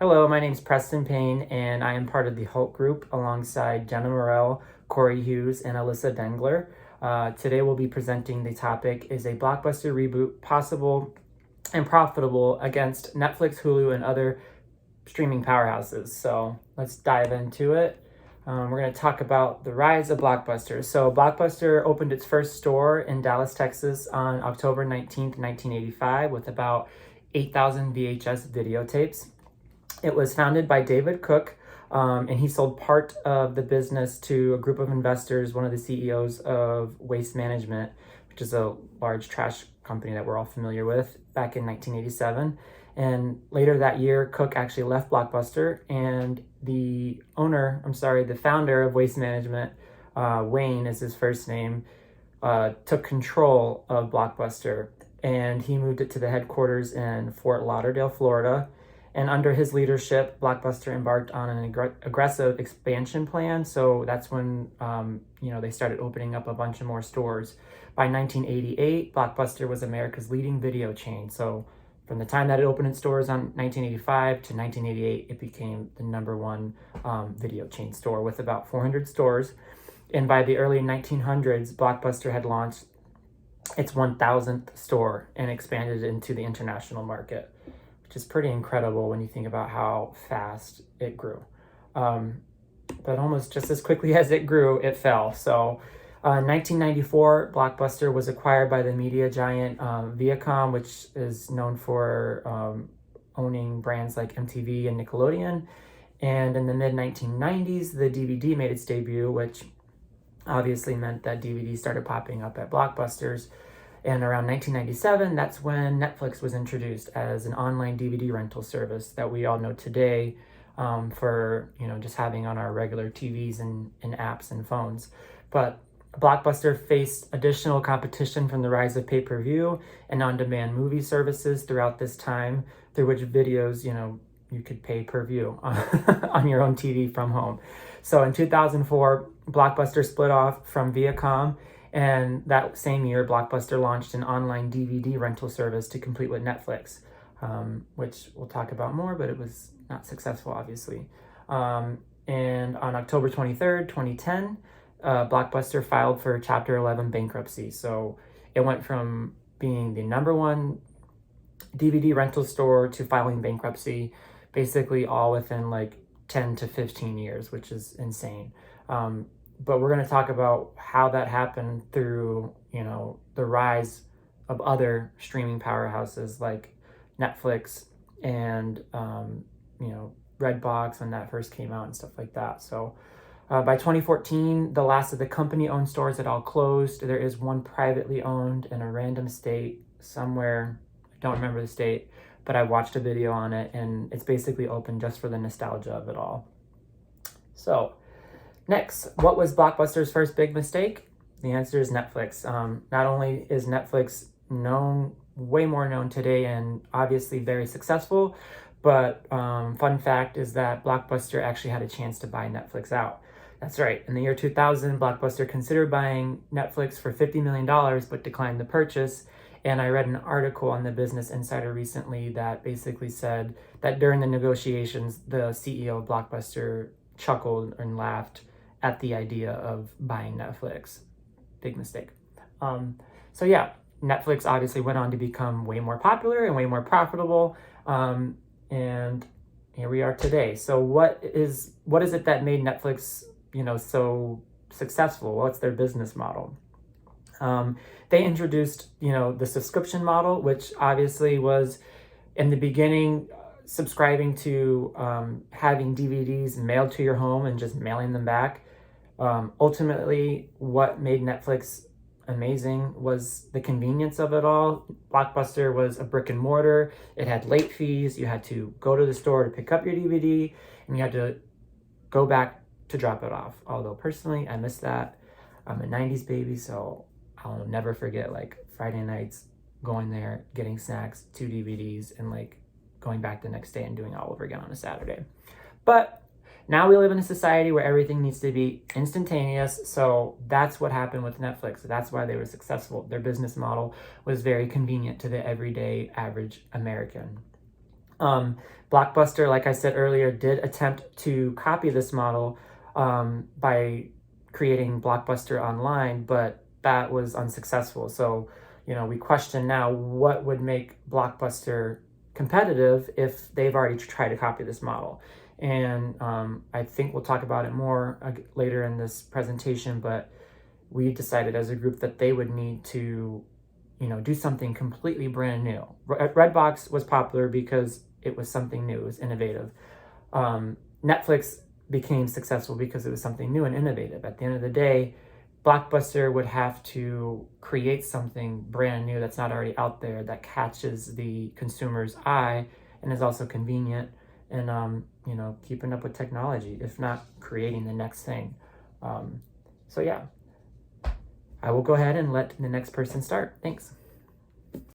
Hello, my name is Preston Payne, and I am part of the Hulk group alongside Jenna Morell, Corey Hughes, and Alyssa Dengler. Today we'll be presenting the topic, is a blockbuster reboot possible and profitable against Netflix, Hulu, and other streaming powerhouses? So let's dive into it. We're going to talk about the rise of Blockbuster. So Blockbuster opened its first store in Dallas, Texas on October 19th, 1985 with about 8,000 VHS videotapes. It was founded by David Cook, and he sold part of the business to a group of investors, one of the CEOs of Waste Management, which is a large trash company that we're all familiar with, back in 1987. And later that year, Cook actually left Blockbuster, and the founder of Waste Management, Wayne is his first name, took control of Blockbuster, and he moved it to the headquarters in Fort Lauderdale, Florida. And under his leadership, Blockbuster embarked on an aggressive expansion plan. So that's when they started opening up a bunch of more stores. By 1988, Blockbuster was America's leading video chain. So from the time that it opened its stores on 1985 to 1988, it became the number one video chain store with about 400 stores. And by the early 1900s, Blockbuster had launched its 1,000th store and expanded into the international market, which is pretty incredible when you think about how fast it grew. But almost just as quickly as it grew, it fell. So in 1994, Blockbuster was acquired by the media giant Viacom, which is known for owning brands like MTV and Nickelodeon. And in the mid-1990s, the DVD made its debut, which obviously meant that DVDs started popping up at Blockbusters. And around 1997, that's when Netflix was introduced as an online DVD rental service that we all know today for just having on our regular TVs and apps and phones. But Blockbuster faced additional competition from the rise of pay-per-view and on-demand movie services throughout this time, through which videos, you could pay per view on your own TV from home. So in 2004, Blockbuster split off from Viacom, and that same year, Blockbuster launched an online DVD rental service to compete with Netflix, which we'll talk about more, but it was not successful, obviously. And on October 23rd, 2010, Blockbuster filed for Chapter 11 bankruptcy. So it went from being the number one DVD rental store to filing bankruptcy, basically all within like 10 to 15 years, which is insane. But we're going to talk about how that happened through, the rise of other streaming powerhouses like Netflix and, Redbox when that first came out and stuff like that. So by 2014, the last of the company-owned stores had all closed. There is one privately owned in a random state somewhere. I don't remember the state, but I watched a video on it, and it's basically open just for the nostalgia of it all. So next, what was Blockbuster's first big mistake? The answer is Netflix. Not only is Netflix way more known today and obviously very successful, but fun fact is that Blockbuster actually had a chance to buy Netflix out. That's right. In the year 2000, Blockbuster considered buying Netflix for $50 million, but declined the purchase. And I read an article on the Business Insider recently that basically said that during the negotiations, the CEO of Blockbuster chuckled and laughed at the idea of buying Netflix. Big mistake. So yeah, Netflix obviously went on to become way more popular and way more profitable. And here we are today. So what is it that made Netflix, so successful? What's their business model? They introduced, the subscription model, which obviously was in the beginning subscribing to having DVDs mailed to your home and just mailing them back. Ultimately, what made Netflix amazing was the convenience of it all. Blockbuster was a brick and mortar. It had late fees. You had to go to the store to pick up your DVD, and you had to go back to drop it off. Although personally, I miss that. I'm a 90s baby, so I'll never forget like Friday nights going there, getting snacks, 2 DVDs, and like going back the next day and doing it all over again on a Saturday. But now we live in a society where everything needs to be instantaneous, so that's what happened with Netflix. That's why they were successful. Their business model was very convenient to the everyday average American. Blockbuster, like I said earlier, did attempt to copy this model by creating Blockbuster Online, but that was unsuccessful. So, we question now what would make Blockbuster competitive if they've already tried to copy this model. And I think we'll talk about it more later in this presentation, but we decided as a group that they would need to, do something completely brand new. Redbox was popular because it was something new, it was innovative. Netflix became successful because it was something new and innovative. At the end of the day, Blockbuster would have to create something brand new that's not already out there, that catches the consumer's eye and is also convenient and, keeping up with technology, if not creating the next thing. So yeah, I will go ahead and let the next person start. Thanks.